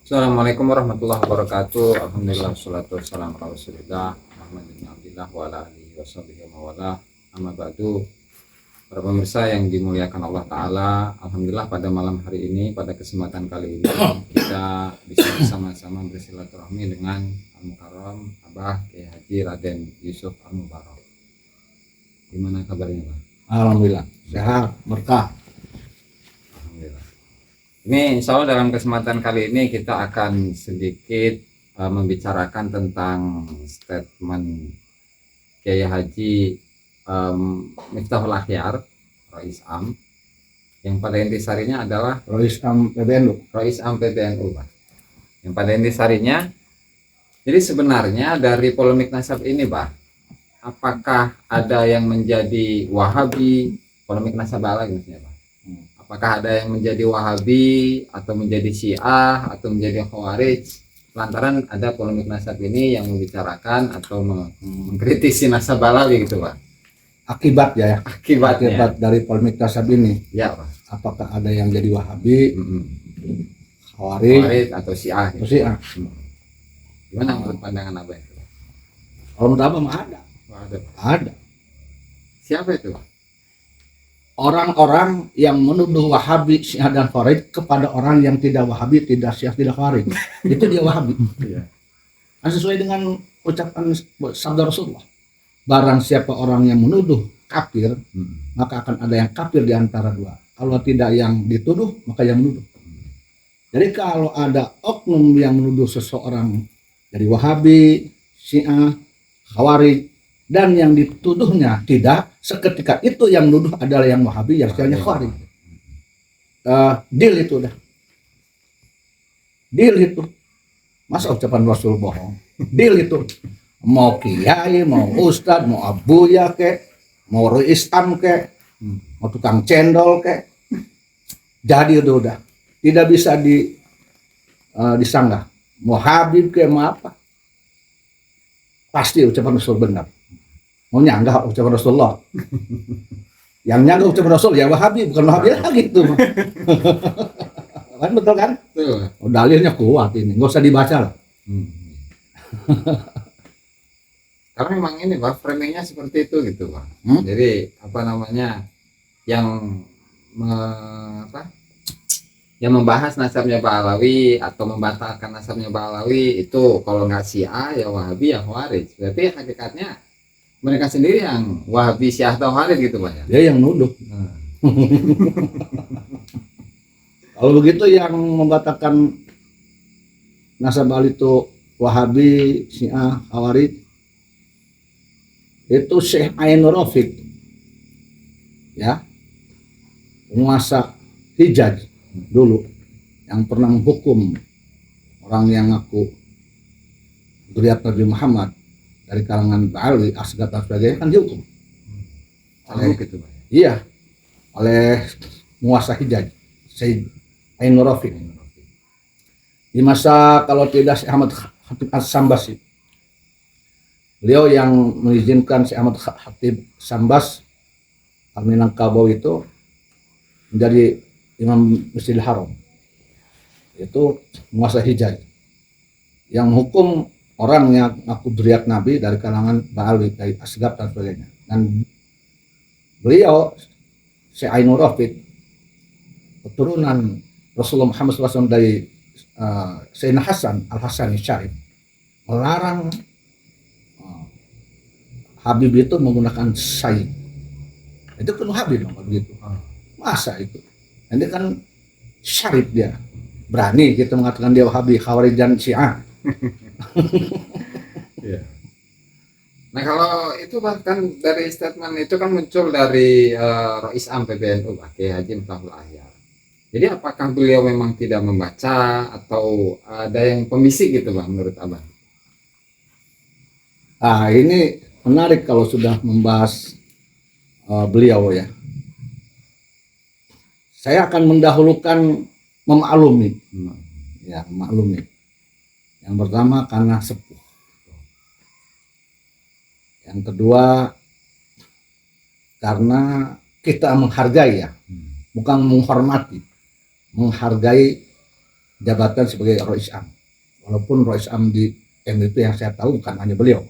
Assalamualaikum warahmatullahi wabarakatuh. Alhamdulillah wassalatu wassalamu ala Rasulillah Muhammad bin Abdillah wa ala alihi washabihi wa wala. Amma ba'du. Para pemirsa yang dimuliakan Allah Ta'ala, Alhamdulillah pada malam hari ini, pada kesempatan kali ini kita bisa bersama-sama bersilaturahmi dengan Al-Mukarram Abah Kiai Haji Raden Yusuf Al-Mubarak. Gimana kabarnya, Pak? Alhamdulillah sehat berkah. Alhamdulillah. Ini insya Allah dalam kesempatan kali ini kita akan sedikit membicarakan tentang statement Kiai Haji Miftahul Akhyar, Rais Am, yang pada intisarinya adalah Rois Am PBNU. Rais Am PBNU, Pak. Yang pada intisarinya, jadi sebenarnya dari polemik nasab ini, Pak, apakah ada yang menjadi Wahabi, polemik nasab lagi maksudnya, Pak? Apakah ada yang menjadi Wahabi atau menjadi Syiah atau menjadi Khawarij lantaran ada polemik nasab ini yang membicarakan atau mengkritisi nasab Balawi gitu, Pak? Akibat Akibatnya akibat dari polemik nasab ini, ya, Pak. apakah ada yang jadi Wahabi, Mm-mm. Khawarij, Khawarij atau Syiah atau gitu. Syiah? Gimana menurut pandangan Abah itu? Kalau menurut Abang ada. Ada Siapa itu, Pak? orang-orang yang menuduh Wahabi, Syiah dan Khawarij kepada orang yang tidak Wahabi, tidak Syiah, tidak Khawarij. Itu dia Wahabi. Iya. Kan sesuai dengan ucapan sabda Rasulullah. Barang siapa orang yang menuduh kafir, maka akan ada yang kafir di antara dua. Kalau tidak yang dituduh, maka yang menuduh. Jadi kalau ada oknum yang menuduh seseorang dari Wahabi, Syiah, Khawarij, dan yang dituduhnya tidak, seketika itu yang menuduh adalah yang Wahabi, yang Syiahnya Khawarij. Deal itu dah. Deal itu. Masa ucapan Rasul bohong? Deal itu. Mau kiai, mau ustad, mau abuya kek, mau Rois Am kek, mau tukang cendol kek, jadi udah tidak bisa disanggah. Mau Habib kek, mau apa, pasti ucapan Rasul benar. Mau nyanggah ucapan Rasulullah, yang nyanggah ucapan Rasul ya Wahabi, bukan Wahabi lagi itu. Kan betul kan? Tuh. Dalilnya kuat ini, nggak usah dibaca lah. Karena memang ini, Pak, framingnya seperti itu gitu, Pak. Jadi apa namanya, yang yang membahas nasabnya Balawi atau membatalkan nasabnya Balawi itu kalau nggak Syiah ya Wahabi ya Khawarij. Berarti hakikatnya mereka sendiri yang Wahabi, Syiah atau Khawarij gitu, Pak ya. Dia yang nuduh. Kalau begitu yang membatalkan nasab itu Wahabi, Syiah, Khawarij itu Syekh Ainur Rafiq, ya, penguasa Hijaz dulu yang pernah menghukum orang yang ngaku zuriat Nabi Muhammad dari kalangan Ba'ali, Asgat dan sebagainya, kan dihukum oleh gitu, Pak. iya, oleh penguasa Hijaz Syekh Ainur Rafiq. Di masa kalau tidak Syekh Ahmad Khatib As-Sambas, beliau yang mengizinkan Syekh Ahmad Khatib Sambas Al-Minangkabau itu menjadi Imam Masjidil Haram. Itu penguasa Hijaz yang menghukum orang yang ngaku zuriat Nabi dari kalangan Ba'ali, dari Asgab dan sebagainya. Dan beliau Syekh Ainur Rafiq, keturunan Rasulullah Muhammad SAW dari Sayyidina Hasan Al-Hasani Syarif, melarang Habib itu menggunakan Sayyid. Itu kan Habib dong begitu. Masa itu? Ini kan Syarif, dia berani kita mengatakan dia Wahabi, Khawarij dan Syiah. Iya. Nah kalau itu bahkan dari statement itu kan muncul dari Rais Am PBNU, Pak Kiai Haji Miftahul Akhyar. Jadi apakah beliau memang tidak membaca atau ada yang pembisik gitu, Bang, menurut Abang? Ini menarik kalau sudah membahas beliau ya. Saya akan mendahulukan memaklumi. Ya, memaklumi. Yang pertama karena sepuh. Yang kedua karena kita menghargai ya, bukan menghormati, menghargai jabatan sebagai Rois Am. Walaupun Rois Am di NU itu yang saya tahu bukan hanya beliau.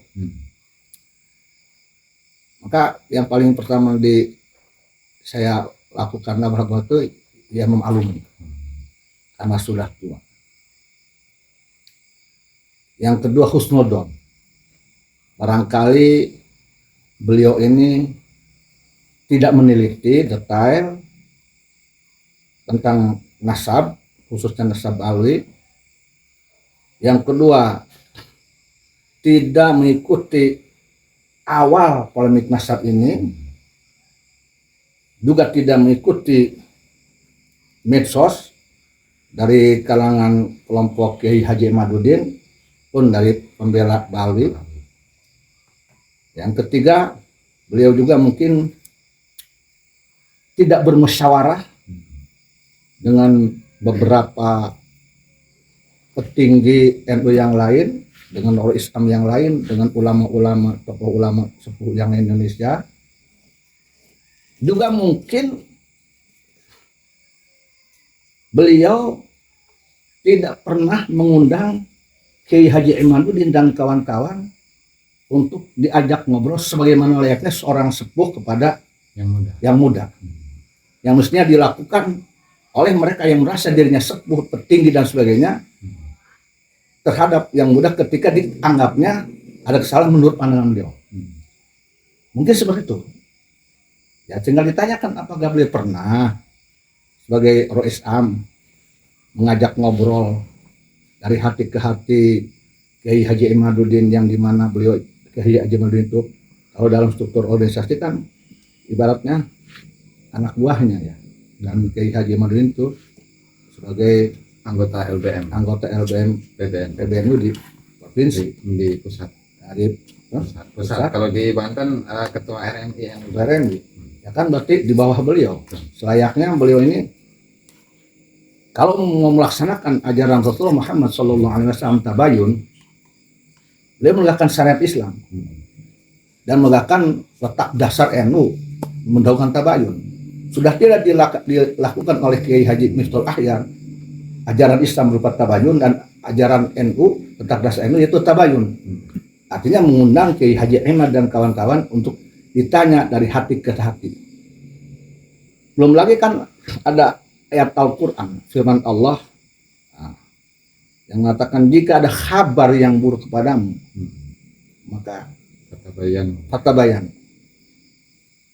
Maka yang paling pertama saya lakukan itu ya memaklumi karena sudah tua. Yang kedua husnudon. Barangkali beliau ini tidak meneliti detail tentang nasab, khususnya nasab alwi. Yang kedua, tidak mengikuti awal polemik nasab ini, juga tidak mengikuti medsos dari kalangan kelompok Kiai Haji Imaduddin pun dari pembela Bali. Yang ketiga, beliau juga mungkin tidak bermusyawarah dengan beberapa petinggi NU yang lain, dengan orang Islam yang lain, dengan ulama-ulama, tokoh ulama sepuh yang Indonesia. Juga mungkin beliau tidak pernah mengundang Kiai Haji Imaduddin dan kawan-kawan untuk diajak ngobrol sebagaimana layaknya seorang sepuh kepada yang muda. Yang mestinya dilakukan oleh mereka yang merasa dirinya sepuh, petinggi dan sebagainya terhadap yang muda ketika dianggapnya ada kesalahan menurut pandangan beliau. Mungkin seperti itu. Ya tinggal ditanyakan apakah beliau pernah sebagai Rois Am mengajak ngobrol dari hati ke hati Kiai Haji Imaduddin, yang dimana beliau Kiai Haji Imaduddin itu kalau dalam struktur organisasi kan ibaratnya anak buahnya ya, dan Kiai Haji Imaduddin itu sebagai anggota LBM PBNU di provinsi, di pusat. Pusat. Kalau di Banten ketua RMI ya kan, berarti di bawah beliau. Selayaknya beliau ini kalau mau melaksanakan ajaran Rasulullah Muhammad SAW tabayun, beliau menegakkan syariat Islam dan menegakkan letak dasar NU mendahulukan tabayun. Sudah tidak dilakukan oleh Kiai Haji Miftahul Ahyar ajaran Islam berupa tabayun, dan ajaran NU letak dasar NU yaitu tabayun. Artinya mengundang Kiai Haji Ahmad dan kawan-kawan untuk ditanya dari hati ke hati. Belum lagi kan ada ayat Al-Quran, firman Allah yang mengatakan jika ada kabar yang buruk kepadamu, maka fatabayan.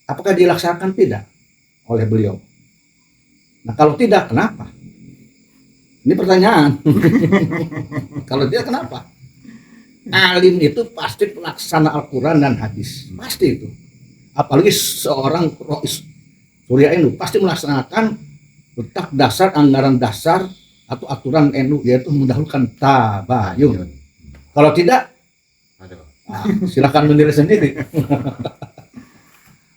Apakah dilaksanakan? Tidak oleh beliau. Nah kalau tidak, kenapa? Ini pertanyaan. Kalau tidak, kenapa? Alim itu pasti pelaksana Al-Quran dan hadis, pasti itu. Apalagi seorang Rois Surya NU pasti melaksanakan letak dasar, anggaran dasar atau aturan NU, yaitu mendahulukan tabayun. Kalau tidak, silakan menilai sendiri.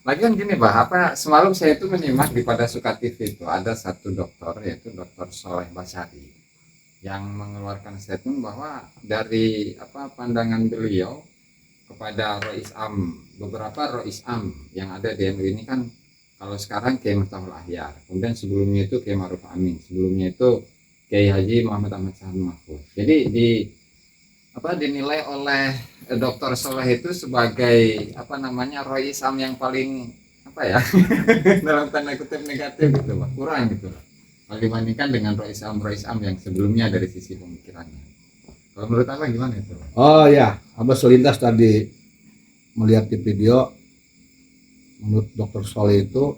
Lagian gini Pak, semalam saya itu menyimak di Pada Suka TV itu ada satu dokter, yaitu Dr. Soleh Basari, yang mengeluarkan statement bahwa dari pandangan beliau kepada Rois Am, beberapa Rois Am yang ada di NU ini kan, kalau sekarang Kiai Miftahul Ahyar, kemudian sebelumnya itu Kiai Ma'ruf Amin, sebelumnya itu Kiai Haji Muhammad Ahmad Sahal Mahfud. Jadi dinilai oleh Dr. Soleh itu sebagai Rois Am yang paling dalam tanda kutip negatif gitu Pak, kurang gitu kalau dibandingkan dengan Rois Am yang sebelumnya dari sisi pemikirannya. Kalau menurut Abang gimana itu? Oh ya, Abang selintas tadi melihat di video, menurut Dr. Soleh itu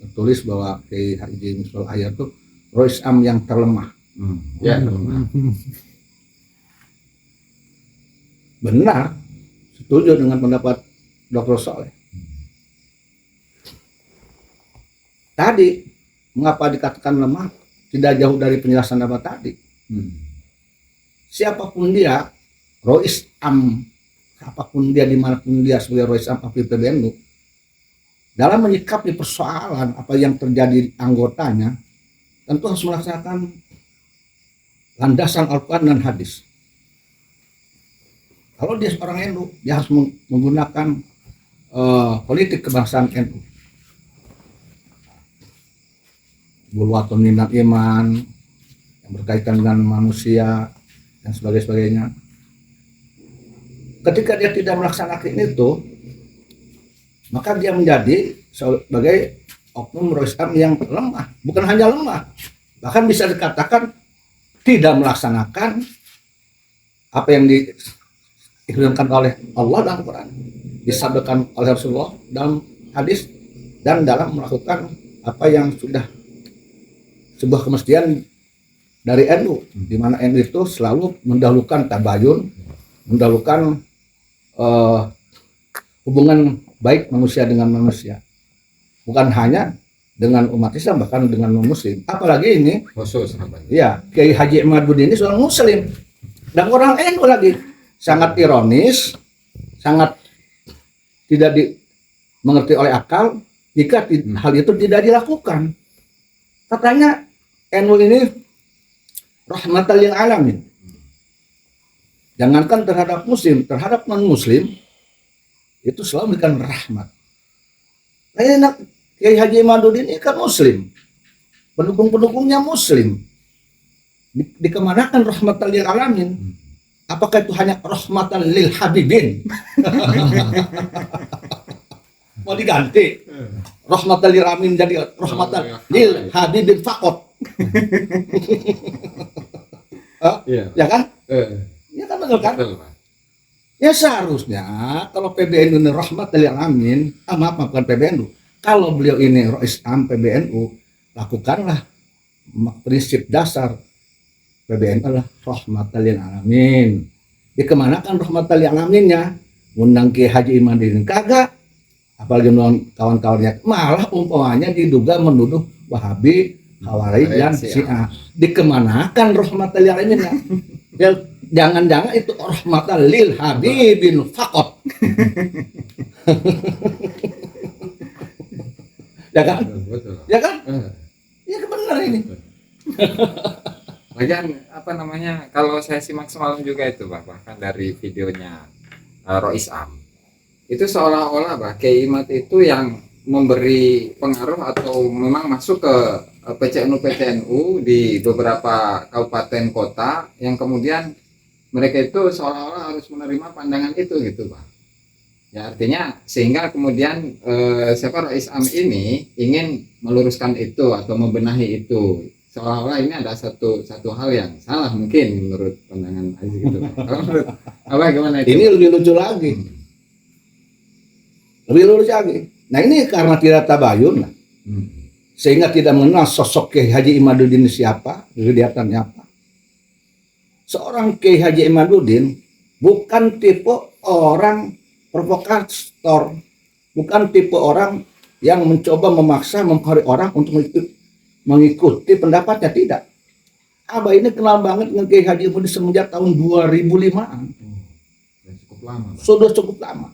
tertulis bahwa Kiai Haji Miftahul Ahyar itu Rois Am yang terlemah. Ya, terlemah. Benar, setuju dengan pendapat Dr. Soleh. Tadi mengapa dikatakan lemah? Tidak jauh dari penjelasan apa tadi. Siapapun dia, Rois Am, apapun dia, dimanapun dia sebagai Rois Am PBNU, dalam menyikapi persoalan apa yang terjadi anggotanya, tentu harus melaksanakan landasan Al-Quran dan hadis. Kalau dia seorang NU, dia harus menggunakan politik kebangsaan NU. bulwatun minal iman, yang berkaitan dengan manusia dan sebagainya. Ketika dia tidak melaksanakan itu, maka dia menjadi sebagai oknum Islam yang lemah. Bukan hanya lemah, bahkan bisa dikatakan tidak melaksanakan apa yang diinginkan oleh Allah dalam Quran, disabdakan oleh Rasulullah dalam hadis, dan dalam melakukan apa yang sudah sebuah kemestian dari NU, di mana NU itu selalu mendahulukan tabayun, mendahulukan hubungan baik manusia dengan manusia, bukan hanya dengan umat Islam, bahkan dengan non-Muslim. Apalagi ini, khusus apa? ya, Kiai Haji Imaduddin ini seorang Muslim dan orang NU lagi. Sangat ironis, sangat tidak dimengerti oleh akal jika hal itu tidak dilakukan. Katanya NU ini rahmatan lil alamin. Jangankan terhadap Muslim, terhadap non-Muslim itu selalu memberikan rahmat. Nah, enak, Kiai Haji Imaduddin ini kan Muslim, pendukung-pendukungnya Muslim. Dikemanakan rahmatan lil alamin? Apakah itu hanya rahmatan lil habibin? Mau diganti rahmatan lil alamin jadi rahmatan lil habibin faqat. Ya kan? Ya kan, betul kan? Betul, Pak. Ya seharusnya kalau PBNU ini rahmatan lil alamin, maaf bukan PBNU. Kalau beliau ini Rais Am PBNU, lakukanlah prinsip dasar PBNU adalah rahmatan lil alamin. Dikemanakan rahmatan lil alaminnya? Undang Kiai Haji Imaduddin kagak, apalagi kawan-kawannya, malah umpamanya diduga menuduh Wahabi, Khawarij dan Syiah. Dikemanakan rahmatan lil alaminnya? Ya, jangan-jangan itu rahmatan lil habibin faqat. Ya kan? Betul. Ya kan? Ya benar ini. Lagian apa namanya, kalau saya simak semalam juga itu Pak, bahkan dari videonya Rois Am, itu seolah-olah Pak Kiai Imad itu yang memberi pengaruh atau memang masuk ke PCNU di beberapa kabupaten kota, yang kemudian mereka itu seolah-olah harus menerima pandangan itu gitu Pak. Ya artinya sehingga kemudian siapa Rois Am ini ingin meluruskan itu atau membenahi itu, seolah-olah ini ada satu hal yang salah mungkin menurut pandangan Aziz gitu. Kalau menurut apa gimana itu? Ini lebih lucu lagi. Lebih lucu lagi. Nah ini karena tidak tabayun, sehingga tidak mengenal sosok Kiai Haji Imaduddin siapa, kegiatannya apa. Seorang Kiai Haji Imaduddin bukan tipe orang provokator, bukan tipe orang yang mencoba memaksa mempengaruhi orang untuk mengikuti pendapatnya, tidak. Abah ini kenal banget dengan Kiai Haji Imaduddin semenjak tahun 2005-an. Cukup lama. Sudah cukup lama.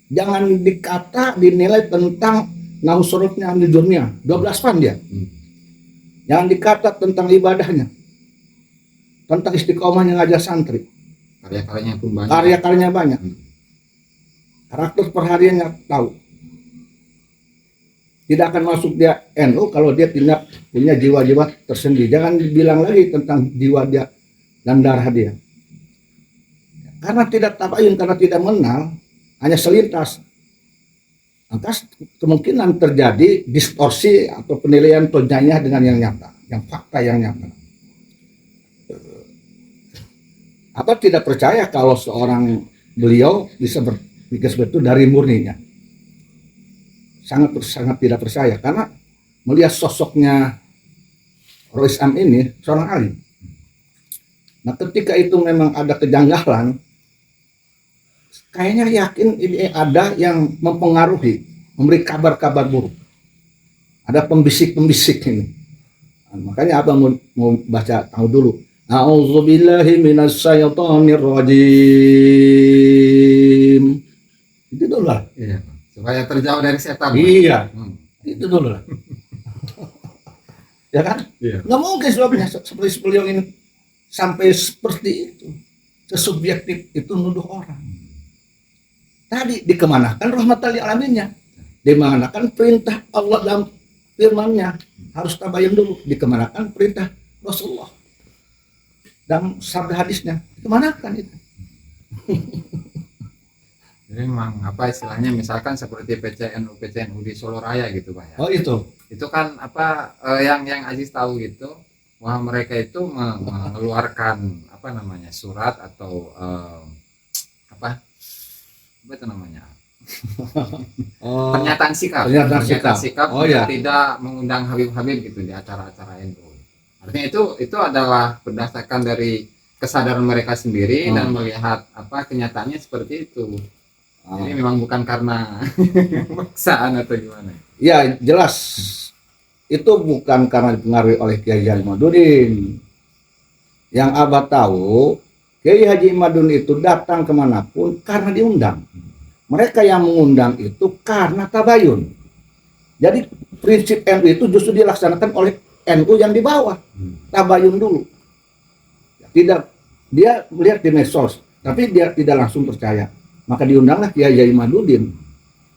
Jangan dikata dinilai tentang nahusrutnya di dunia, 12 fan dia. Jangan dikata tentang ibadahnya, tentang istiqomahnya ngajar santri. Karya-karyanya pun banyak. Karya-karyanya banyak. Karakter perhariannya tahu. Tidak akan masuk dia NU kalau dia tidak punya jiwa-jiwa tersendiri. Jangan dibilang lagi tentang jiwa dia dan darah dia. Karena tidak tabayun, karena tidak mengenal, hanya selintas, maka kemungkinan terjadi distorsi atau penilaian tonjanya dengan yang nyata, yang fakta yang nyata. Apa tidak percaya kalau seorang beliau bisa berpikir seperti itu dari murninya? Sangat tidak percaya, karena melihat sosoknya Rois Am ini seorang alim. Nah ketika itu memang ada kejanggalan, kayaknya yakin ini ada yang mempengaruhi, memberi kabar-kabar buruk. Ada pembisik-pembisik ini. Nah, makanya abang mau baca tahu dulu. A'udzubillahi minasyaitonir rajim. Itu dulu lah. Iya, supaya terjauh dari setan. Iya. Itu dulu lah. Ya kan? Iya. Nggak mungkin sebabnya seperti beliau ini sampai seperti itu. Sesubjektif itu nuduh orang. Tadi dikemanakan rahmatan lil alaminnya, dimanakan perintah Allah dalam firmannya harus tabayun dulu, dikemanakan perintah Rasulullah dan sabda hadisnya, dikemanakan itu. Jadi memang apa istilahnya, misalkan seperti PCNU di Solo Raya gitu Pak ya. Oh Itu kan apa yang Aziz tahu gitu, bahwa mereka itu mengeluarkan apa namanya surat atau apa itu namanya pernyataan sikap Oh ya. tidak mengundang Habib-Habib gitu di acara-acara NU. Artinya itu adalah berdasarkan dari kesadaran mereka sendiri dan melihat apa kenyataannya seperti itu. Jadi memang bukan karena paksaan atau gimana. Ya jelas itu bukan karena dipengaruhi oleh Kiai Haji Imaduddin. Yang Abah tahu, Kiai Haji Imaduddin itu datang kemanapun karena diundang. Mereka yang mengundang itu karena tabayun. Jadi prinsip NU itu justru dilaksanakan oleh NU yang di bawah. Tabayun dulu. Tidak, dia melihat di medsos, tapi dia tidak langsung percaya. Maka diundanglah Kiai Haji Imaduddin.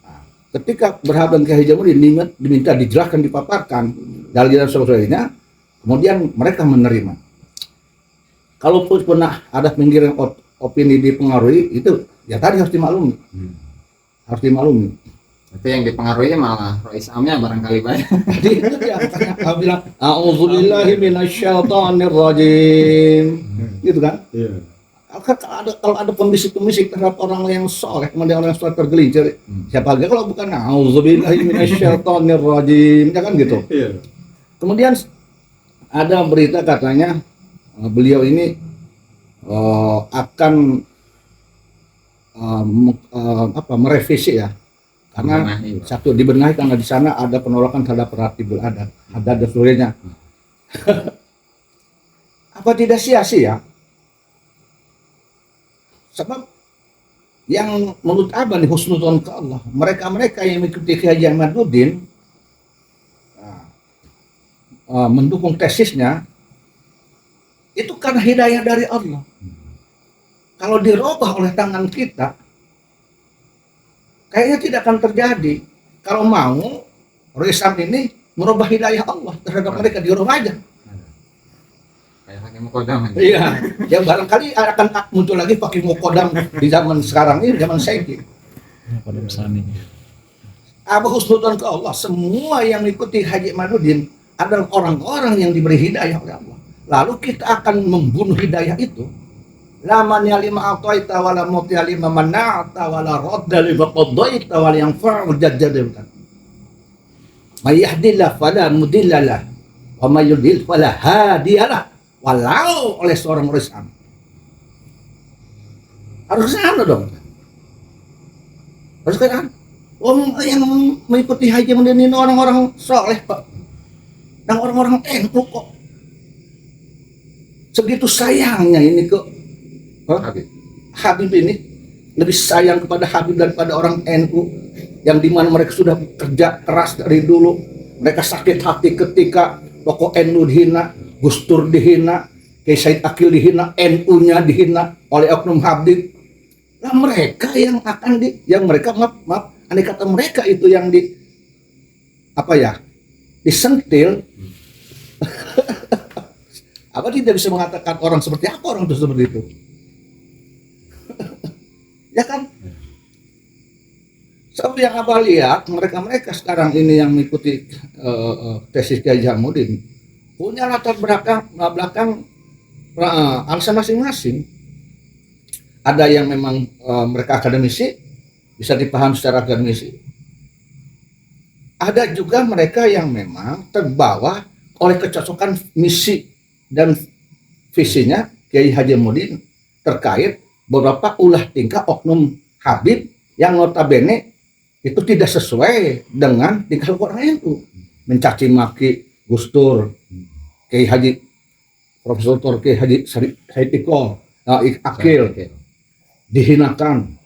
Nah, ketika berhadapan Kiai Haji Imaduddin diminta dijelaskan, dipaparkan dalil dan sebagainya, kemudian mereka menerima. Kalaupun pernah ada penggiringan opini dipengaruhi, itu ya tadi harus dimaklumi. Harus dimaklumi. Itu yang dipengaruhi malah Rois Amnya barangkali banyak. Jadi itu dia katanya bilang a'udzubillahi minasyaitonir rajim. Gitu kan? Iya. Kalau ada pembisik-pembisik terhadap orang yang soleh, kemudian orang yang soleh tergelincir, siapa lagi kalau bukan a'udzubillahi minasyaitonir rajim, ya kan gitu. Iya. Kemudian ada berita katanya beliau ini akan merevisi ya, karena satu dibenahi karena di sana ada penolakan terhadap Ratibul Adat, ada sebagainya. Apa tidak sia-sia? Sebab yang menurut Abah nih husnudzon ke Allah, mereka yang mengikuti Kiai Haji Imaduddin mendukung tesisnya itu karena hidayah dari Allah. Kalau dirubah oleh tangan kita, kayaknya tidak akan terjadi. Kalau mau Roisam ini merubah hidayah Allah terhadap mereka, dirubah aja. Kayak Hakim Mukodam. Iya, yang barangkali akan muncul lagi pakai Mukodam di zaman sekarang ini, zaman Saiki. Mukodam Sani. Abah husnudzon ke Allah, semua yang mengikuti Haji Imaduddin adalah orang-orang yang diberi hidayah oleh Allah. Lalu kita akan membunuh hidayah itu. La mania lima ataita wala mutia lima mana'ata wala radda lima qadaita wala yanfa'u jadjadil. May yahdillah fala mudhillalah wa may yudlil fala hadiyalah. Walau oleh seorang Roisam. Harus sana dong. Harus kan? Yang mengikuti Haji Imaduddin orang-orang soleh Pak. Dan orang-orang NU kok. Segitu sayangnya ini ke Habib ini, lebih sayang kepada Habib daripada orang NU yang dimana mereka sudah kerja keras dari dulu. Mereka sakit hati ketika tokoh NU dihina, Gus Dur dihina, Kiai Said Akil dihina, NU-nya dihina oleh oknum Habib. Nah mereka yang akan maaf, andai kata mereka itu yang disentil. Apa tidak bisa mengatakan orang seperti apa orang itu seperti itu? Ya kan? Sebab yang Abah lihat mereka sekarang ini yang mengikuti tesis Kiai Haji Imaduddin punya latar belakang alasan masing-masing. Ada yang memang mereka akademisi, bisa dipahami secara akademisi. Ada juga mereka yang memang terbawa oleh kecocokan misi dan visinya Kiai Haji Imaduddin terkait beberapa ulah tingkah oknum Habib yang notabene itu tidak sesuai dengan tingkah orang NU, mencaci maki Gus Dur, Kiai Haji Profesor Kiai Haji Said Akil dihinakan,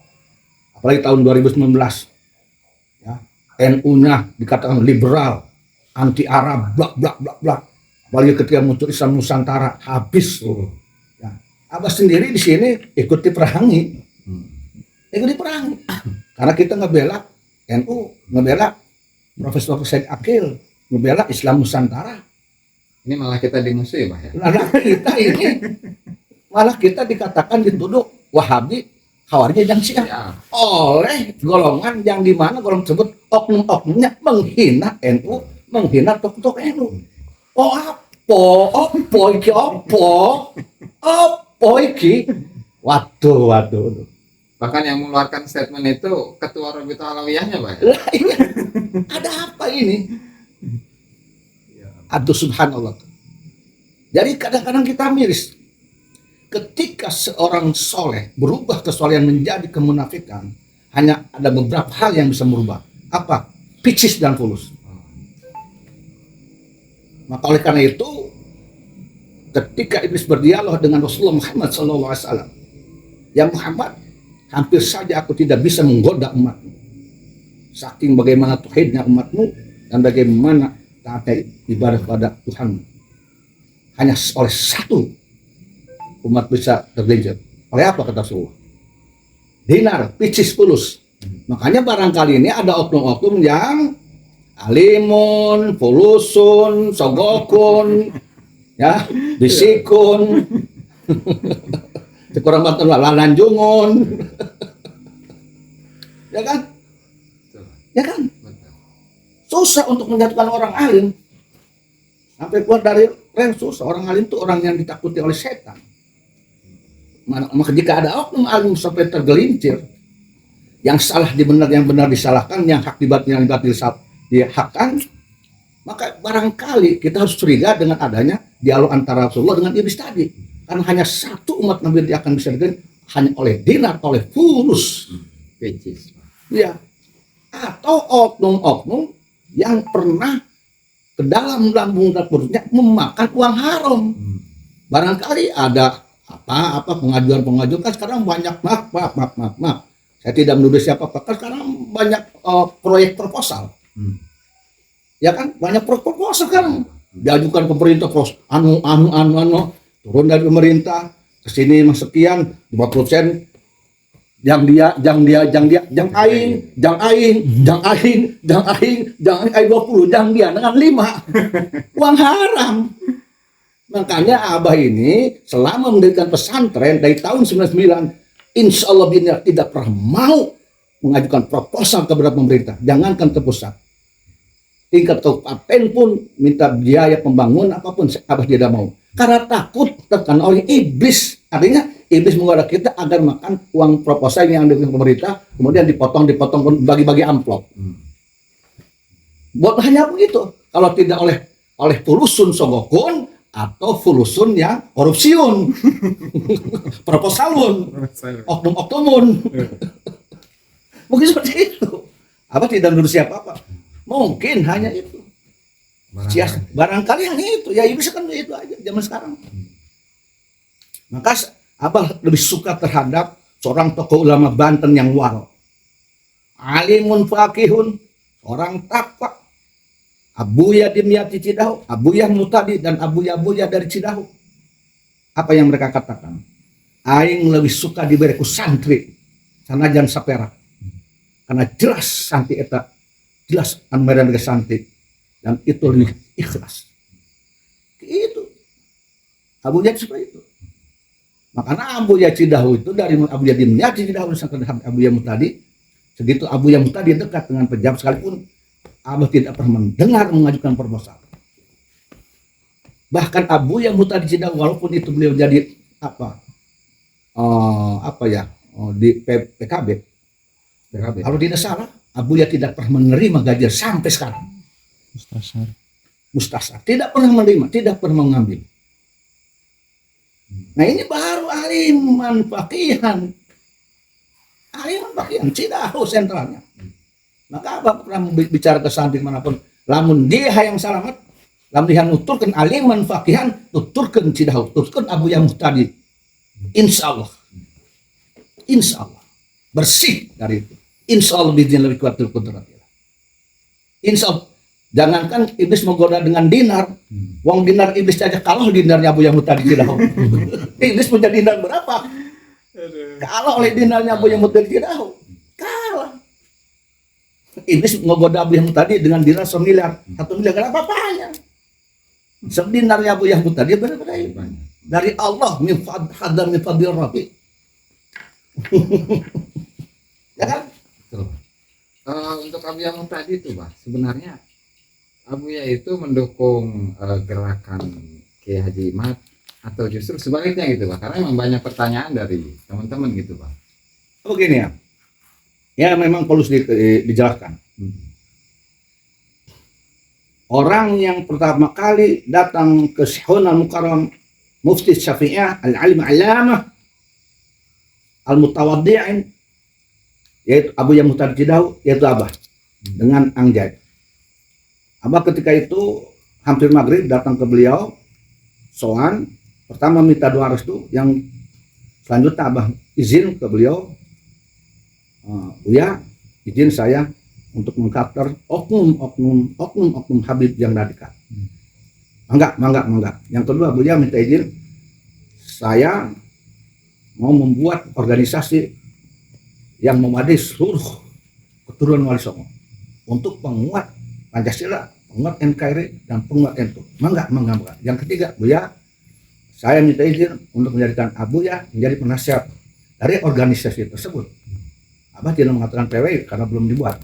apalagi tahun 2019 ya, NU-nya dikatakan liberal, anti Arab, blak blak blak blak. Apalagi ketika muncul Islam Nusantara, habis tuh. Ya. Abah sendiri di sini ikut diperangi. Ikut diperangi. Karena kita ngebela NU, ngebela Profesor Said Akil, membela Islam Nusantara. Ini malah kita dimusuhi, Pak ya. Nah, kita ini malah kita dikatakan dituduh Wahabi, Khawarij dan Syiah Ya. oleh golongan yang dimana golongan tersebut oknum-oknumnya menghina NU, menghina tokoh-tokoh NU. Oh apa iki? Waduh. Bahkan yang mengeluarkan statement itu ketua Rabita Alawiyahnya, Pak. Lah, iya. Ada apa ini? Aduh subhanallah. Jadi kadang-kadang kita miris. Ketika seorang soleh berubah kesolehan menjadi kemunafikan, hanya ada beberapa hal yang bisa merubah. Apa? Picis dan fulus. Maka oleh karena itu, ketika iblis berdialog dengan Rasulullah Muhammad SAW, ya Muhammad, hampir saja aku tidak bisa menggoda umatmu. Saking bagaimana tauhidnya umatmu dan bagaimana taatnya ibadah pada Tuhan. Hanya oleh satu umat bisa tergelincir. Oleh apa kata Rasulullah? Dinar, picis, fulus. Makanya barangkali ini ada oknum-oknum yang alimun, fulusun, sogokun, ya, bisikun, kurang bantu lalanjungun, ya kan? Ya kan? Susah untuk menjatuhkan orang alim. Sampai keluar dari rem susah. Orang alim itu orang yang ditakuti oleh setan. Maka jika ada oknum alim sampai tergelincir, yang salah dibenar, yang benar disalahkan, yang hak dibatil, yang batil dihakkan, maka barangkali kita harus curiga dengan adanya dialog antara Rasulullah dengan iblis tadi. Karena hanya satu umat Nabi yang akan bisa digelar hanya oleh dinar, oleh fulus. Ya. Atau oknum-oknum yang pernah ke dalam lambung dan perutnya memakan uang haram. Barangkali ada apa pengajuan kan sekarang banyak maaf. Saya tidak menuduh siapa kan sekarang banyak proyek proposal. Ya kan banyak proyek proposal kan diajukan pemerintah turun dari pemerintah ke sini sekian 50%. Jang aing 20, jang dia dengan 5 uang haram. Makanya Abah ini selama mendirikan pesantren dari tahun 99, insya Allah dia tidak pernah mau mengajukan proposal kepada pemerintah, jangankan ke pusat, tingkat kabupaten pun minta biaya pembangunan apapun Abah tidak mau karena takut terkena oleh iblis. Artinya iblis menggoda kita agar makan uang proposal yang diberikan pemerintah, kemudian dipotong bagi-bagi amplop. Buat hanya begitu. Kalau tidak oleh fulusun sogokun atau fulusun yang korupsiun, proposalun, oknum-oknumun. Mungkin seperti itu. Apa tidak menuduh siapa-apa. Mungkin hanya itu. Barangkali hanya itu. Ya iblis kan itu aja zaman sekarang. Maka Abah lebih suka terhadap seorang tokoh ulama Banten yang waro, alimun fakihun, orang takwa, Abuya Dimyati Cidahu, Abuya Mutadi dan Abuya dari Cidahu. Apa yang mereka katakan? Aing lebih suka diberi ku santri sanajan sapera. Karena jelas santri eta, jelas anmeran ke santri dan itu lebih ikhlas. Itu Abuya seperti itu. Makanya Abuya Cidahu itu dari Abuya Dimyati Cidahu sampai Abuya Mutadi, segitu Abuya Mutadi dekat dengan pejabat sekalipun Abah tidak pernah mendengar mengajukan proposal. Bahkan Abuya Mutadi Cidahu walaupun itu beliau jadi di PKB. Kalau tidak salah, Abuya tidak pernah menerima gaji sampai sekarang. Mustasar. Tidak pernah menerima, tidak pernah mengambil. Nah ini baru aliman fakihan Cidahu sentralnya. Maka Abah pernah bicara ke santri manapun, lamun dia yang selamat, lamun dia nuturkan aliman fakihan, nuturkan Cidahu, nuturkan Abuya Mutadi, insya Allah bersih dari itu. Insya Allah bikin lebih kuat kudrat. Insya Allah. Jangankan iblis menggoda dengan dinar, uang dinar iblis saja kalah dinarnya Abuya Mutadi Cidahu. Iblis punya dinar berapa? Kalah oleh dinarnya Abuya Mutadi Cidahu. Kalah. iblis ngegoda Abu Yahya tadi dengan dinar 1 miliar. 1 miliar gak ada apa-apanya. Sedinarnya Abu Yahya tadi benar-benar dari Allah min fadlir Rabbi. Ya kan? Betul. Untuk Abu Yahya tadi itu, Pak, sebenarnya Abu Yahya itu mendukung gerakan Kiai Haji Imad atau justru sebaliknya gitu, Pak? Karena memang banyak pertanyaan dari teman-teman gitu, Pak. Begini ya. Ya memang perlu dijelaskan. Orang yang pertama kali datang ke Syekhul Mukarram Mufti Syafi'iyah Al-Alim Alamah Al-Mutawaddi'in, yaitu Abu Yahya Muhtadi Cidau, yaitu Abah dengan Angjay. Abah ketika itu hampir maghrib datang ke beliau, soan, pertama minta doa restu, yang selanjutnya Abah izin ke beliau, Buya, izin saya untuk mengkafir oknum Habib yang radikal. Mangga. Yang kedua, beliau minta izin saya mau membuat organisasi yang memadai seluruh keturunan Wali Songo untuk penguat Pancasila, penguat NKRI, dan penguat NU. Mangga. Yang ketiga, Buya, saya minta izin untuk menjadikan Abuya menjadi penasihat dari organisasi tersebut. Abah tidak mengatakan PWI karena belum dibuat.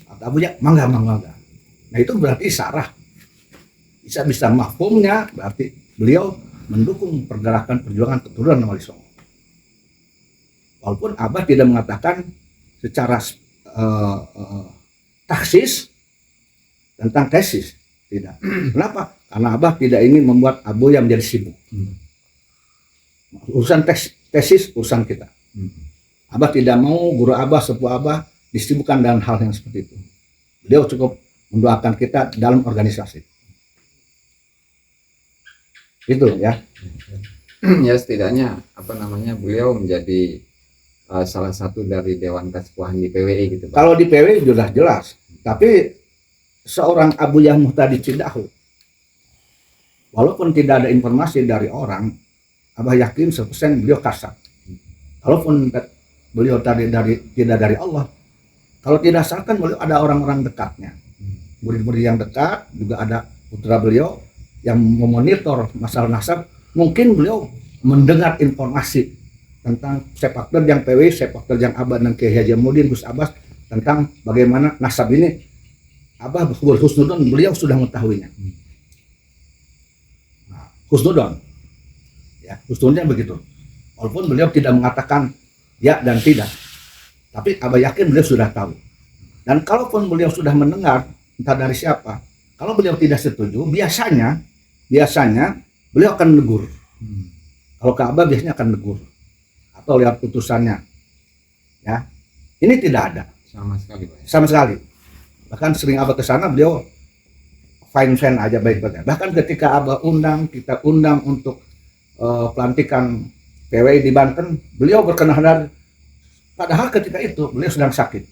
Kata Abuya, mangga. Nah itu berarti sarah. Bisa mafhumnya berarti beliau mendukung pergerakan perjuangan keturunan Wali Songo. Walaupun Abah tidak mengatakan secara taksis tentang tesis, tidak. Kenapa? Karena Abah tidak ingin membuat Abuya menjadi sibuk. Urusan tesis urusan kita. Abah tidak mau guru Abah, sepuh Abah disibukkan dengan hal yang seperti itu. Beliau cukup mendoakan kita dalam organisasi. Itu ya. Ya setidaknya beliau menjadi salah satu dari Dewan Kesepuluhan di PWI gitu, Pak. Kalau di PWI sudah jelas, tapi seorang Abu Yahya Muhtadi Cidau, walaupun tidak ada informasi dari orang, Abah yakin 100% beliau kasar. Kalaupun beliau tidak dari Allah, kalau tidak asalkan beliau ada orang-orang dekatnya, murid-murid yang dekat, juga ada putra beliau yang memonitor masalah nasab. Mungkin beliau mendengar informasi tentang sepak terjang PWI, sepak terjang Abah dan Kiai Haji Muhyiddin Gus Abbas tentang bagaimana nasab ini. Abah husnudon, beliau sudah mengetahuinya. Nah, husnudon, ya husnudonnya begitu. Walaupun beliau tidak mengatakan ya dan tidak, tapi Abah yakin beliau sudah tahu. Dan kalaupun beliau sudah mendengar entah dari siapa, kalau beliau tidak setuju, biasanya beliau akan negur. Kalau ke Abah biasanya akan negur atau lihat putusannya. Ya, ini tidak ada Sama sekali, Pak. sama sekali. Bahkan sering Abah ke sana, beliau fine aja, baik-baik. Bahkan ketika Abah kita undang untuk pelantikan PWI di Banten, beliau berkenan, padahal ketika itu beliau sedang sakit.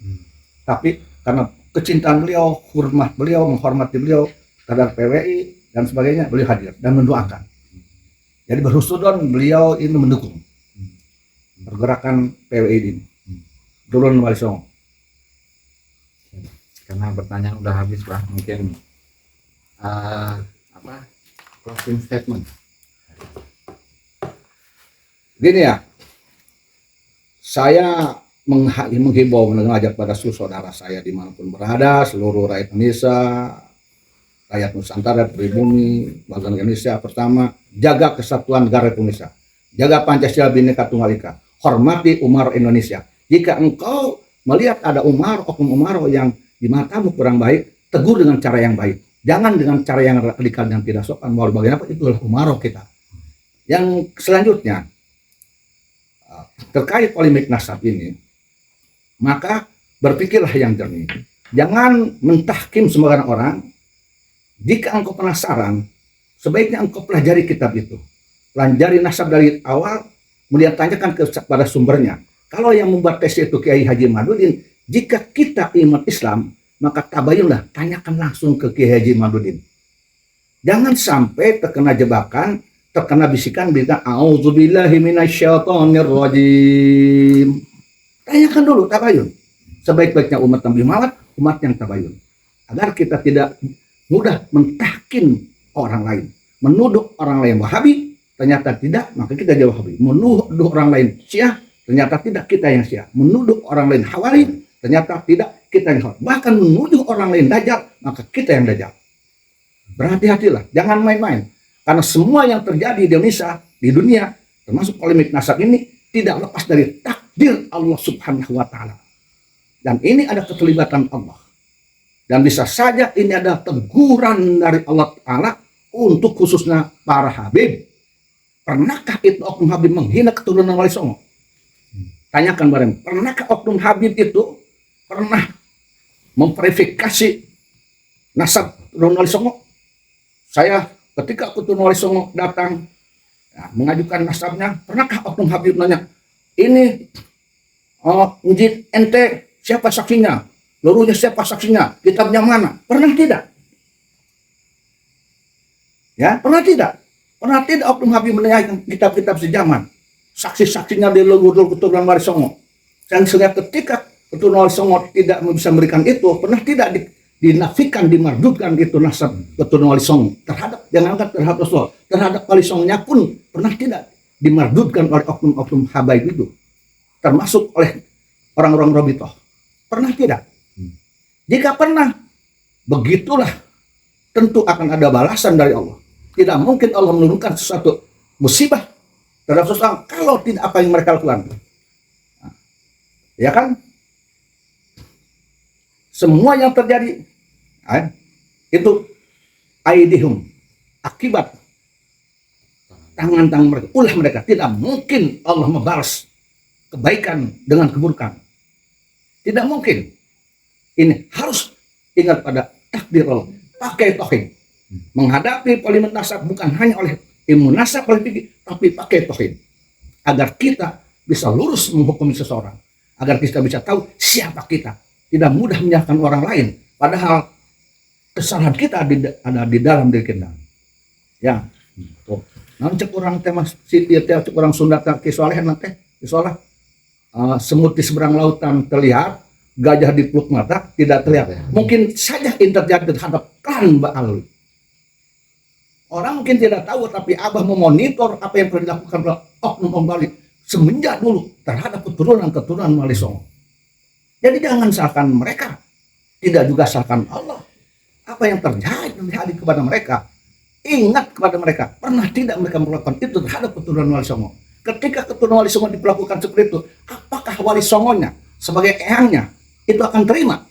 Tapi karena kecintaan beliau, hormat beliau, menghormati beliau terhadap PWI dan sebagainya, beliau hadir dan mendoakan. Jadi berhusnudon, beliau ini mendukung pergerakan PWI ini, turun Wali Songo. Karena pertanyaan udah habis, Pak, mungkin closing statement. Gini ya, saya menghimbau, mengajak pada seluruh saudara saya dimanapun berada, seluruh rakyat Indonesia, rakyat Nusantara, pribumi, warga Indonesia. Pertama, jaga kesatuan negara Indonesia, jaga Pancasila Bhinneka Tunggal Ika, hormati Umar Indonesia. Jika engkau melihat ada oknum Umaro yang di matamu kurang baik, tegur dengan cara yang baik. Jangan dengan cara yang radikal yang tidak sopan. Mau bagaimana, itu adalah Umaro kita. Yang selanjutnya, terkait polemik nasab ini, maka berpikirlah yang jernih. Jangan mentahkim sembarangan orang. Jika engkau penasaran, sebaiknya engkau pelajari kitab itu. Pelajari nasab dari awal, kemudian tanyakan kepada sumbernya. Kalau yang membuat tes itu Kiai Haji Madudin, jika kita umat Islam, maka tabayunlah, tanyakan langsung ke Kiai Haji Madudin. Jangan sampai terkena jebakan, terkena bisikan auzubillahi minasyaitonir rajim. Tanyakan dulu, tabayun. sebaik-baiknya umat Nabi Muhammad, umat yang tabayun. Agar kita tidak mudah mentahkin orang lain, menuduh orang lain Wahabi, ternyata tidak, maka kita jadi Wahabi. Menuduh orang lain Syiah, ternyata tidak, kita yang Syiah. Menuduh orang lain Hawari, ternyata tidak, kita yang Hawari. Bahkan menuduh orang lain Dajjal, maka kita yang Dajjal. Berhati-hatilah, jangan main-main. Karena semua yang terjadi di Indonesia, di dunia, termasuk polemik nasab ini, tidak lepas dari takdir Allah Subhanahu wa Ta'ala. Dan ini ada keterlibatan Allah. Dan bisa saja ini ada teguran dari Allah Ta'ala untuk khususnya para Habib. Pernahkah itu oknum Habib menghina keturunan Wali Songo? Tanyakan bareng. Pernahkah oknum Habib itu pernah memverifikasi nasab keturunan Wali Songo? Saya ketika keturunan Wali Songo datang mengajukan nasabnya, pernahkah oknum Habib nanya, ini Masjid ente siapa saksinya? Luruhnya siapa saksinya? Kitabnya mana? Pernah tidak? Ya, pernah tidak? Pernah tidak oknum Habib menanyakan kitab-kitab sejaman? Saksi-saksinya di leluhur keturunan Wali Songo. Dan ketika keturunan Wali Songo tidak bisa memberikan itu, pernah tidak dinafikan, dimardutkan itu nasab keturunan Wali Songo terhadap, jangankan terhadap Rasul, terhadap Wali Songonya pun pernah tidak dimardutkan oleh oknum-oknum habaib itu, termasuk oleh orang-orang Robitoh. Pernah tidak? Jika pernah, begitulah tentu akan ada balasan dari Allah. Tidak mungkin Allah menurunkan sesuatu musibah terhadap seseorang kalau tidak apa yang mereka lakukan. Ya kan? Semua yang terjadi itu aidihum, akibat tangan-tangan mereka, ulah mereka. Tidak mungkin Allah membalas kebaikan dengan keburukan. Tidak mungkin. Ini harus ingat pada takdir Allah. Pakai tauhid. Menghadapi polemik nasab bukan hanya oleh ilmu nasab, oleh fikih, tapi pakai tauhid. Agar kita bisa lurus menghukumi seseorang. Agar kita bisa tahu siapa kita. Tidak mudah menyalahkan orang lain. Padahal kesalahan kita ada di dalam diri kita. Ya. Nanti kurang tema siti, kurang Sunda kisolehan nanti. Kisolah. Semut di seberang lautan terlihat, gajah di peluk mata tidak terlihat. Mungkin saja ini terjadi terhadap klan Ba'al. Orang mungkin tidak tahu, tapi Abah memonitor apa yang pernah dilakukan oleh oknum Bali semenjak dulu terhadap keturunan Wali Songo. Jadi jangan salahkan mereka, tidak juga salahkan Allah. Apa yang terjadi kepada mereka, ingat kepada mereka, pernah tidak mereka melakukan itu terhadap keturunan Wali Songo? Ketika keturunan Wali Songo diperlakukan seperti itu, apakah Wali Songonya sebagai eyangnya itu akan terima?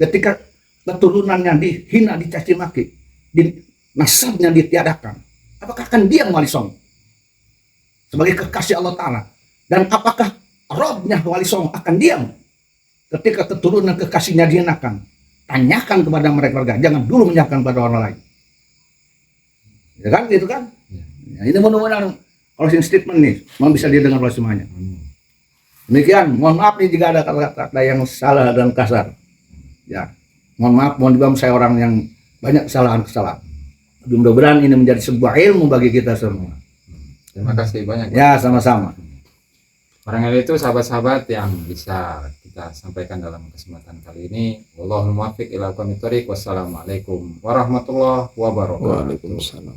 Ketika keturunannya dihina, dicaci maki, nasabnya ditiadakan, apakah akan diam Wali Songo sebagai kekasih Allah Ta'ala? Dan apakah Robnya Wali Songo akan diam ketika keturunan kekasihnya dihinakan? Tanyakan kepada mereka, jangan dulu menyalahkan kepada orang lain. Ya kan, gitu kan? Ya, ini mudah-mudahan closing statement nih, mau bisa didengar oleh semuanya. Demikian, mohon maaf nih jika ada kata-kata yang salah dan kasar. Ya, mohon maaf, mohon maaf, saya orang yang banyak kesalahan-kesalahan. Mudah-mudahan ini menjadi sebuah ilmu bagi kita semua. Terima kasih banyak. Ya, sama-sama. Barangkali itu sahabat-sahabat yang bisa kita sampaikan dalam kesempatan kali ini. Wallahul muwaffiq ila aqwamit thoriq. Wassalamualaikum warahmatullahi wabarakatuh. Waalaikumsalam.